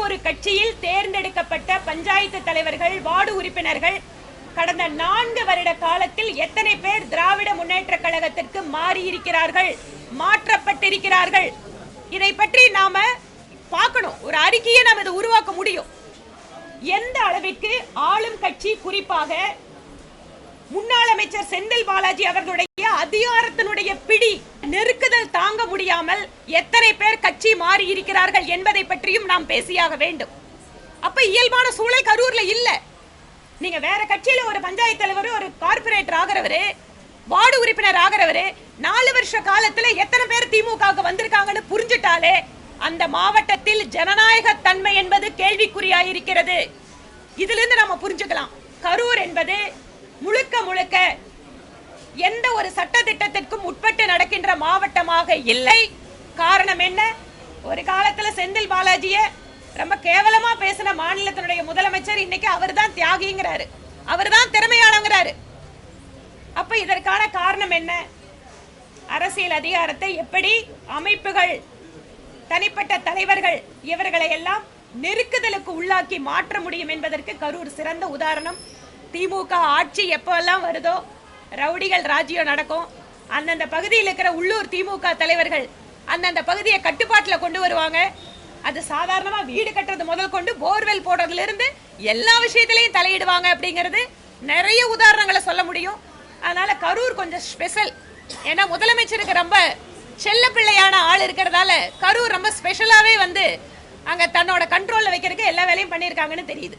ஒரு கட்சியில் தேர்ந்தெடுக்கப்பட்ட பஞ்சாயத்து தலைவர்கள், வார்டு உறுப்பினர்கள் கடந்த 4 வருட காலத்தில் எத்தனை பேர் திராவிட முன்னேற்ற கழகத்திற்கு மாறி இருக்கிறார்கள், மாற்றப்பட்டிருக்கிறார்கள்? இதை பற்றி நாம பார்க்கணும். ஒரு அறிக்கையை நாம் இதை உருவாக்க முடியும். எந்த அளவிற்கு ஆளும் கட்சி, குறிப்பாக முன்னாள் அமைச்சர் செந்தில் பாலாஜி அவர்களுடைய அதிகாரத்தினுடைய பிடி நெருக்குதல் தாங்க முடியாமல் எத்தனை பேர் கட்சி மாறி இருக்கிறார்கள் என்பதை பற்றியும் நாம் பேசியாக வேண்டும். அப்ப இயல்பான சூழல் கரூர்ல இல்ல. நீங்க வேற கட்சியில ஒரு பஞ்சாயத்து தலைவர், ஒரு கார்பரேட்டர் ஆகிறவரு, வார்டு உறுப்பினர் ஆகிறவரு 4 வருஷ காலத்துல எத்தனை பேர் திமுகவுக்கு வந்திருக்காங்கன்னு புரிஞ்சுட்டாலே அந்த மாவட்டத்தில் ஜனநாயக தன்மை என்பது கேள்விக்குறியாயிருக்கிறது. இதுல இருந்து நம்ம புரிஞ்சுக்கலாம். கரூர் என்பது முழுக்க முழுக்க எந்த ஒரு சட்ட திட்டத்திற்கும் உட்பட்டு நடக்கின்ற மாவட்டமாக இல்லை. காரணம் என்ன? ஒரு காலத்துல செந்தில் பாலாஜிய ரொம்ப கேவலமா பேசின மாநிலத்தினுடைய முதலமைச்சர் இன்னைக்கு அவர்தான் தியாகிங்கிறாரு, அவர்தான் திறமையாளங்கிறாரு. அப்ப இதற்கான காரணம் என்ன? அரசியல் அதிகாரத்தை எப்படி அமைப்புகள், தனிப்பட்ட தலைவர்கள் இவர்களை எல்லாம் நெருக்குதலுக்கு உள்ளாக்கி மாற்ற முடியும் என்பதற்கு கரூர் சிறந்த உதாரணம். திமுக ஆட்சி எப்பெல்லாம் வருதோ ரவுடிகள் ராஜ்யம் நடக்கும். அந்தந்த பகுதியில் இருக்கிற உள்ளூர் திமுக தலைவர்கள் அந்தந்த பகுதியை கட்டுப்பாட்டில் கொண்டு வருவாங்க. அது சாதாரணமா வீடு கட்டுறது முதல் கொண்டு போர்வெல் போடுறதுல இருந்து எல்லா விஷயத்திலையும் தலையிடுவாங்க. அப்படிங்கிறது நிறைய உதாரணங்களை சொல்ல முடியும். அதனால கரூர் கொஞ்சம் ஸ்பெஷல். ஏன்னா முதலமைச்சருக்கு ரொம்ப செல்ல பிள்ளையான ஆள் இருக்கிறதால கரூர் ரொம்ப ஸ்பெஷலாவே வந்து அங்க தன்னோட கண்ட்ரோல்ல வைக்கிறதுக்கு எல்லா வேலையும் பண்ணியிருக்காங்கன்னு தெரியுது.